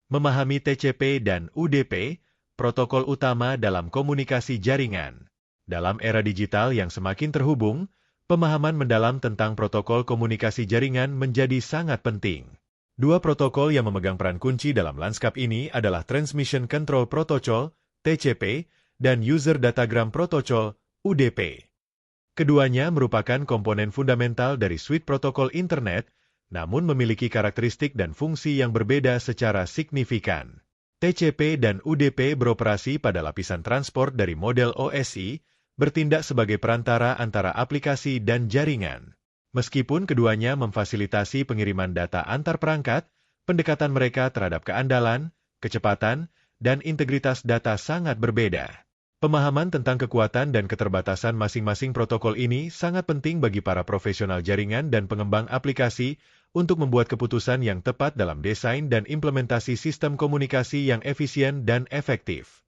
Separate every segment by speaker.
Speaker 1: Memahami TCP dan UDP, protokol utama dalam komunikasi jaringan. Dalam era digital yang semakin terhubung, pemahaman mendalam tentang protokol komunikasi jaringan menjadi sangat penting. Dua protokol yang memegang peran kunci dalam lanskap ini adalah Transmission Control Protocol, TCP, dan User Datagram Protocol, UDP. Keduanya merupakan komponen fundamental dari suite protokol internet, namun memiliki karakteristik dan fungsi yang berbeda secara signifikan. TCP dan UDP beroperasi pada lapisan transport dari model OSI, bertindak sebagai perantara antara aplikasi dan jaringan. Meskipun keduanya memfasilitasi pengiriman data antar perangkat, pendekatan mereka terhadap keandalan, kecepatan, dan integritas data sangat berbeda. Pemahaman tentang kekuatan dan keterbatasan masing-masing protokol ini sangat penting bagi para profesional jaringan dan pengembang aplikasi untuk membuat keputusan yang tepat dalam desain dan implementasi sistem komunikasi yang efisien dan efektif.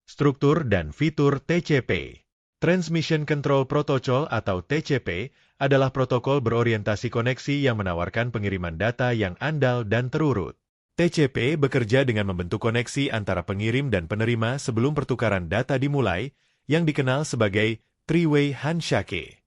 Speaker 1: Struktur dan fitur TCP. Transmission Control Protocol atau TCP adalah protokol berorientasi koneksi yang menawarkan pengiriman data yang andal dan terurut. TCP bekerja dengan membentuk koneksi antara pengirim dan penerima sebelum pertukaran data dimulai, yang dikenal sebagai three-way handshake.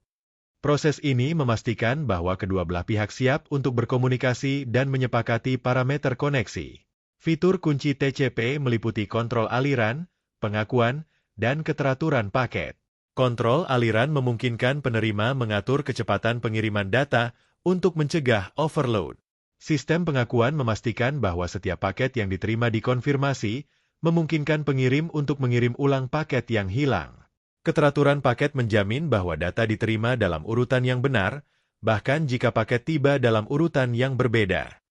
Speaker 1: Proses ini memastikan bahwa kedua belah pihak siap untuk berkomunikasi dan menyepakati parameter koneksi. Fitur kunci TCP meliputi kontrol aliran, pengakuan, dan keteraturan paket. Kontrol aliran memungkinkan penerima mengatur kecepatan pengiriman data untuk mencegah overload. Sistem pengakuan memastikan bahwa setiap paket yang diterima dikonfirmasi, memungkinkan pengirim untuk mengirim ulang paket yang hilang. Keteraturan paket menjamin bahwa data diterima dalam urutan yang benar, bahkan jika paket tiba dalam urutan yang berbeda.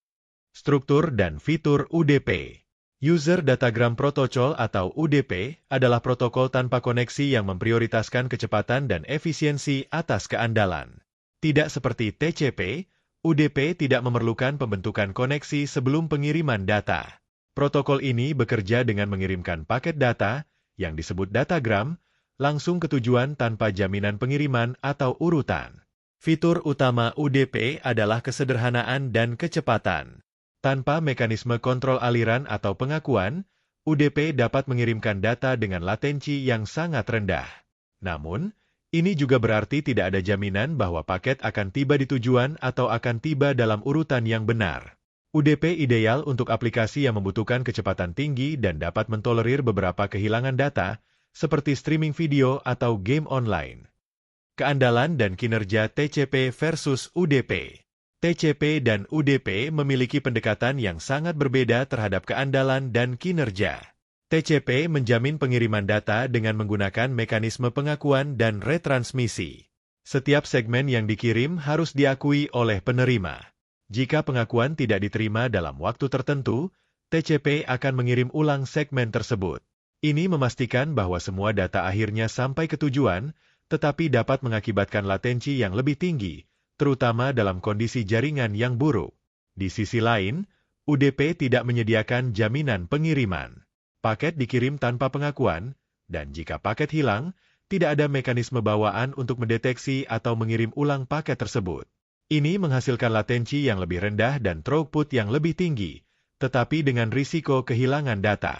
Speaker 1: Struktur dan fitur UDP. User Datagram Protocol atau UDP adalah protokol tanpa koneksi yang memprioritaskan kecepatan dan efisiensi atas keandalan. Tidak seperti TCP, UDP tidak memerlukan pembentukan koneksi sebelum pengiriman data. Protokol ini bekerja dengan mengirimkan paket data, yang disebut datagram, langsung ke tujuan tanpa jaminan pengiriman atau urutan. Fitur utama UDP adalah kesederhanaan dan kecepatan. Tanpa mekanisme kontrol aliran atau pengakuan, UDP dapat mengirimkan data dengan latensi yang sangat rendah. Namun, ini juga berarti tidak ada jaminan bahwa paket akan tiba di tujuan atau akan tiba dalam urutan yang benar. UDP ideal untuk aplikasi yang membutuhkan kecepatan tinggi dan dapat mentolerir beberapa kehilangan data, seperti streaming video atau game online. Keandalan dan kinerja TCP versus UDP. TCP dan UDP memiliki pendekatan yang sangat berbeda terhadap keandalan dan kinerja. TCP menjamin pengiriman data dengan menggunakan mekanisme pengakuan dan retransmisi. Setiap segmen yang dikirim harus diakui oleh penerima. Jika pengakuan tidak diterima dalam waktu tertentu, TCP akan mengirim ulang segmen tersebut. Ini memastikan bahwa semua data akhirnya sampai ke tujuan, tetapi dapat mengakibatkan latensi yang lebih tinggi, terutama dalam kondisi jaringan yang buruk. Di sisi lain, UDP tidak menyediakan jaminan pengiriman. Paket dikirim tanpa pengakuan, dan jika paket hilang, tidak ada mekanisme bawaan untuk mendeteksi atau mengirim ulang paket tersebut. Ini menghasilkan latensi yang lebih rendah dan throughput yang lebih tinggi, tetapi dengan risiko kehilangan data.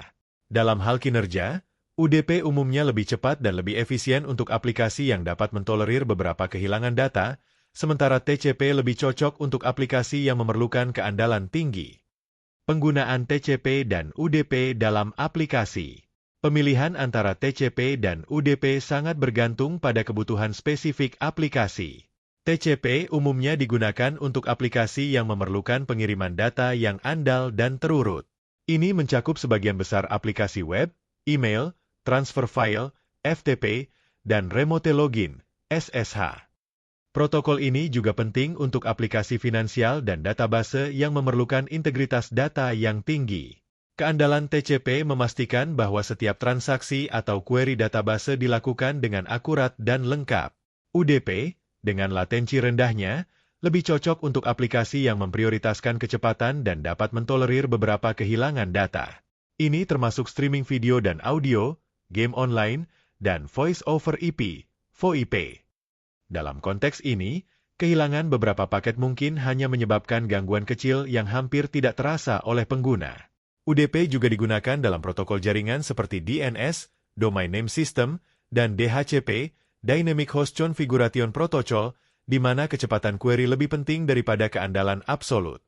Speaker 1: Dalam hal kinerja, UDP umumnya lebih cepat dan lebih efisien untuk aplikasi yang dapat mentolerir beberapa kehilangan data, sementara TCP lebih cocok untuk aplikasi yang memerlukan keandalan tinggi. Penggunaan TCP dan UDP dalam aplikasi. Pemilihan antara TCP dan UDP sangat bergantung pada kebutuhan spesifik aplikasi. TCP umumnya digunakan untuk aplikasi yang memerlukan pengiriman data yang andal dan terurut. Ini mencakup sebagian besar aplikasi web, email, transfer file, FTP, dan remote login, SSH. Protokol ini juga penting untuk aplikasi finansial dan database yang memerlukan integritas data yang tinggi. Keandalan TCP memastikan bahwa setiap transaksi atau query database dilakukan dengan akurat dan lengkap. UDP, dengan latensi rendahnya, lebih cocok untuk aplikasi yang memprioritaskan kecepatan dan dapat mentolerir beberapa kehilangan data. Ini termasuk streaming video dan audio, game online, dan voice over IP, VoIP. Dalam konteks ini, kehilangan beberapa paket mungkin hanya menyebabkan gangguan kecil yang hampir tidak terasa oleh pengguna. UDP juga digunakan dalam protokol jaringan seperti DNS, Domain Name System, dan DHCP, Dynamic Host Configuration Protocol, di mana kecepatan query lebih penting daripada keandalan absolut.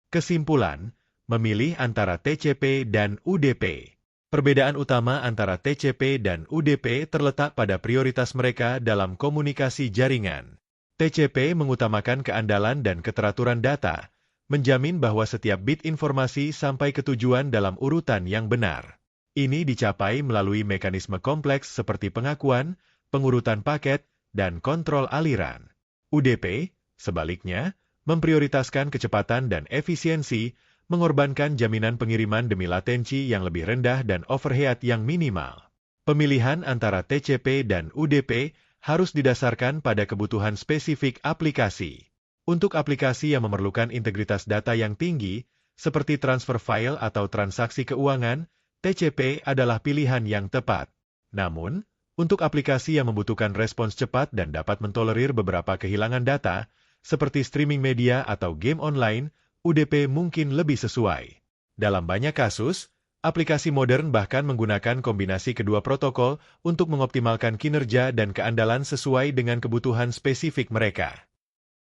Speaker 1: Kesimpulan, memilih antara TCP dan UDP. Perbedaan utama antara TCP dan UDP terletak pada prioritas mereka dalam komunikasi jaringan. TCP mengutamakan keandalan dan keteraturan data, menjamin bahwa setiap bit informasi sampai ke tujuan dalam urutan yang benar. Ini dicapai melalui mekanisme kompleks seperti pengakuan, pengurutan paket, dan kontrol aliran. UDP, sebaliknya, memprioritaskan kecepatan dan efisiensi, mengorbankan jaminan pengiriman demi latensi yang lebih rendah dan overhead yang minimal. Pemilihan antara TCP dan UDP harus didasarkan pada kebutuhan spesifik aplikasi. Untuk aplikasi yang memerlukan integritas data yang tinggi, seperti transfer file atau transaksi keuangan, TCP adalah pilihan yang tepat. Namun, untuk aplikasi yang membutuhkan respons cepat dan dapat mentolerir beberapa kehilangan data, seperti streaming media atau game online, UDP mungkin lebih sesuai. Dalam banyak kasus, aplikasi modern bahkan menggunakan kombinasi kedua protokol untuk mengoptimalkan kinerja dan keandalan sesuai dengan kebutuhan spesifik mereka.